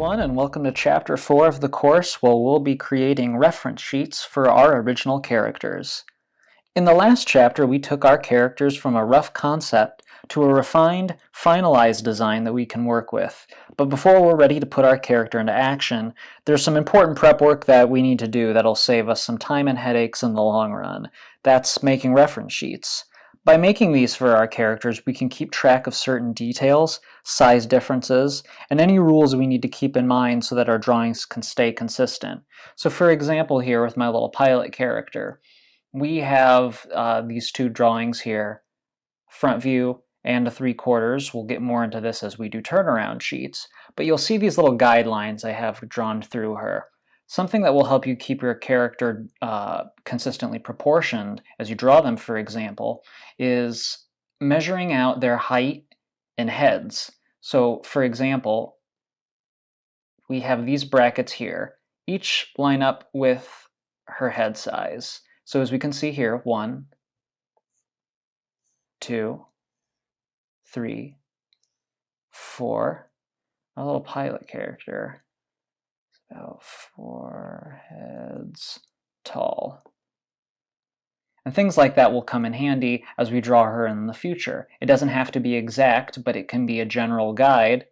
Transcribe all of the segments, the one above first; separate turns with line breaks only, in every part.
everyone, and welcome to Chapter 4 of the course, where we'll be creating reference sheets for our original characters. In the last chapter, we took our characters from a rough concept to a refined, finalized design that we can work with. But before we're ready to put our character into action, there's some important prep work that we need to do that'll save us some time and headaches in the long run. That's making reference sheets. By making these for our characters, we can keep track of certain details, size differences, and any rules we need to keep in mind so that our drawings can stay consistent. So for example here with my little pilot character, we have these two drawings here, front view and a 3/4. We'll get more into this as we do turnaround sheets, but you'll see these little guidelines I have drawn through her. Something that will help you keep your character consistently proportioned as you draw them, for example, is measuring out their height and heads. So for example, we have these brackets here. Each line up with her head size. So as we can see here, 1, 2, 3, 4. A little pilot character. About 4 heads tall. And things like that will come in handy as we draw her in the future. It doesn't have to be exact, but it can be a general guide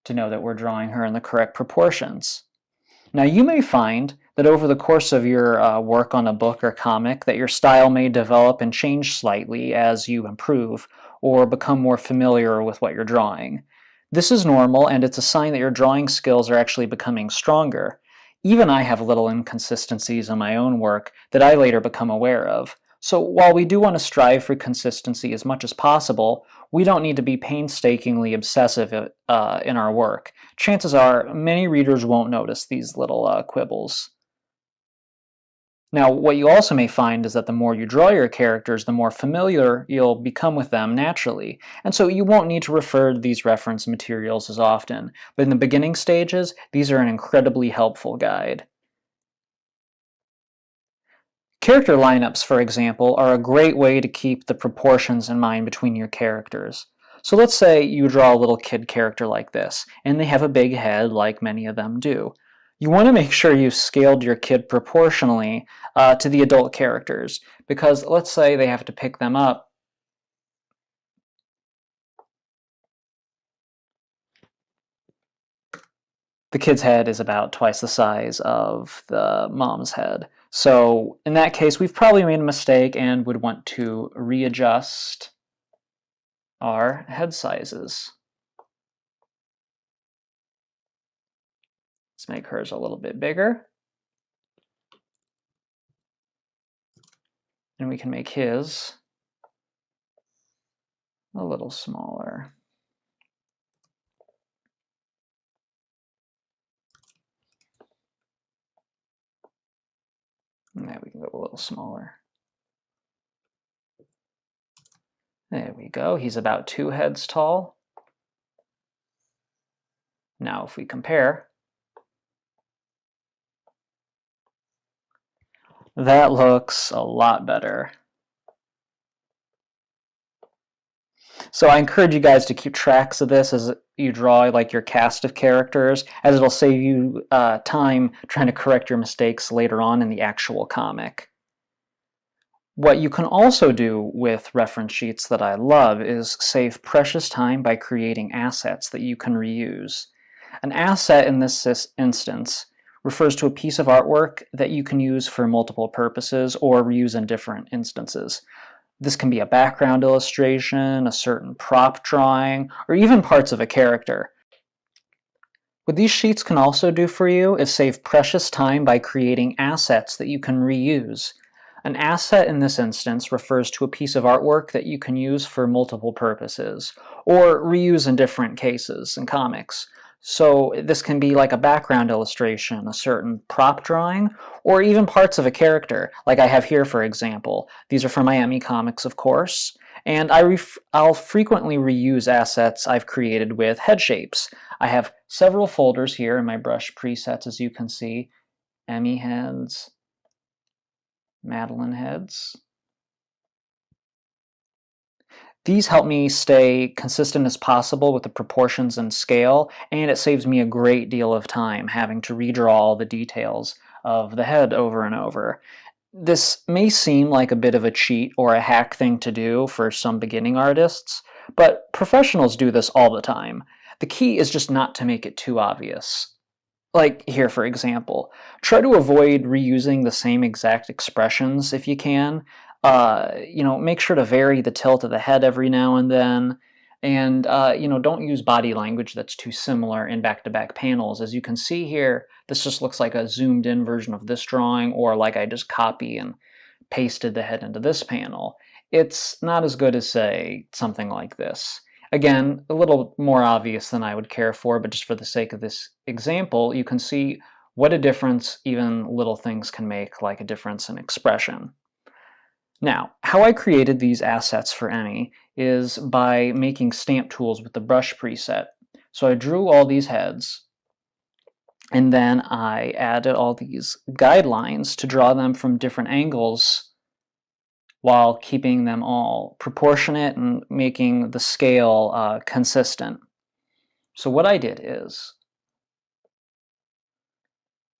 to know that we're drawing her in the correct proportions. Now you may find that over the course of your work on a book or comic that your style may develop and change slightly as you improve or become more familiar with what you're drawing. This is normal, and it's a sign that your drawing skills are actually becoming stronger. Even I have little inconsistencies in my own work that I later become aware of. So while we do want to strive for consistency as much as possible, we don't need to be painstakingly obsessive in our work. Chances are many readers won't notice these little quibbles. Now, what you also may find is that the more you draw your characters, the more familiar you'll become with them naturally, and so you won't need to refer to these reference materials as often. But in the beginning stages, these are an incredibly helpful guide. Character lineups, for example, are a great way to keep the proportions in mind between your characters. So let's say you draw a little kid character like this, and they have a big head like many of them do. You want to make sure you've scaled your kid proportionally to the adult characters, because let's say they have to pick them up. The kid's head is about twice the size of the mom's head. So in that case, we've probably made a mistake and would want to readjust our head sizes. Let's make hers a little bit bigger. And we can make his a little smaller. And there we can go a little smaller. There we go. He's about 2 heads tall. Now if we compare, that looks a lot better. So I encourage you guys to keep tracks of this as you draw like your cast of characters, as it'll save you time trying to correct your mistakes later on in the actual comic. What you can also do with reference sheets that I love is save precious time by creating assets that you can reuse. An asset in this instance refers to a piece of artwork that you can use for multiple purposes or reuse in different instances. This can be a background illustration, a certain prop drawing, or even parts of a character. What these sheets can also do for you is save precious time by creating assets that you can reuse. An asset in this instance refers to a piece of artwork that you can use for multiple purposes, or reuse in different cases in comics. So this can be like a background illustration, a certain prop drawing, or even parts of a character, like I have here, for example. These are from Miami Comics, of course, and I'll frequently reuse assets I've created with head shapes. I have several folders here in my brush presets, as you can see. Emmy heads, Madeline heads. These help me stay consistent as possible with the proportions and scale, and it saves me a great deal of time having to redraw all the details of the head over and over. This may seem like a bit of a cheat or a hack thing to do for some beginning artists, but professionals do this all the time. The key is just not to make it too obvious. Like here, for example, try to avoid reusing the same exact expressions if you can. Make sure to vary the tilt of the head every now and then. And, don't use body language that's too similar in back-to-back panels. As you can see here, this just looks like a zoomed-in version of this drawing, or like I just copy and pasted the head into this panel. It's not as good as, say, something like this. Again, a little more obvious than I would care for, but just for the sake of this example, you can see what a difference even little things can make, like a difference in expression. Now, how I created these assets for Emmy is by making stamp tools with the brush preset. So I drew all these heads, and then I added all these guidelines to draw them from different angles while keeping them all proportionate and making the scale consistent. So what I did is,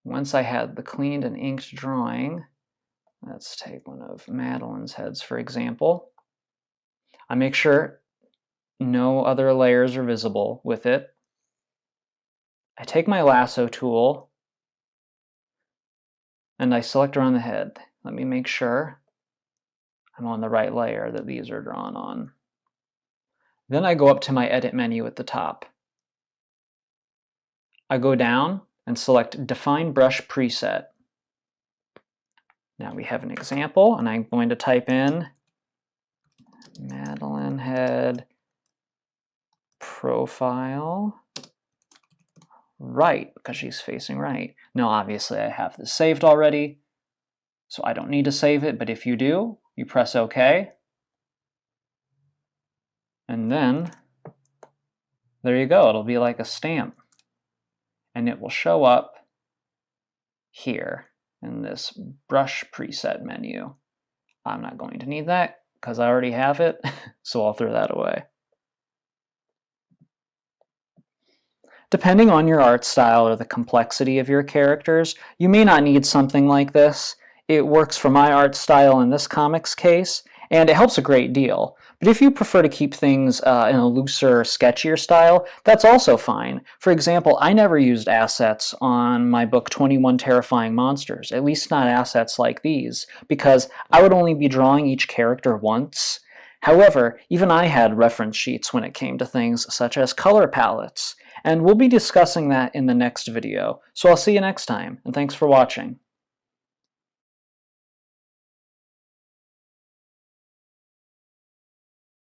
once I had the cleaned and inked drawing, let's take one of Madeline's heads, for example, I make sure no other layers are visible with it. I take my lasso tool and I select around the head. Let me make sure I'm on the right layer that these are drawn on. Then I go up to my edit menu at the top. I go down and select Define Brush Preset. Now we have an example, and I'm going to type in Madeline head profile right, because she's facing right. Now obviously I have this saved already, so I don't need to save it, but if you do, you press OK. And then there you go, it'll be like a stamp. And it will show up here in this brush preset menu. I'm not going to need that because I already have it, so I'll throw that away. Depending on your art style or the complexity of your characters, you may not need something like this. It works for my art style in this comic's case, and it helps a great deal. But if you prefer to keep things in a looser, sketchier style, that's also fine. For example, I never used assets on my book 21 Terrifying Monsters, at least not assets like these, because I would only be drawing each character once. However, even I had reference sheets when it came to things such as color palettes, and we'll be discussing that in the next video. So I'll see you next time, and thanks for watching.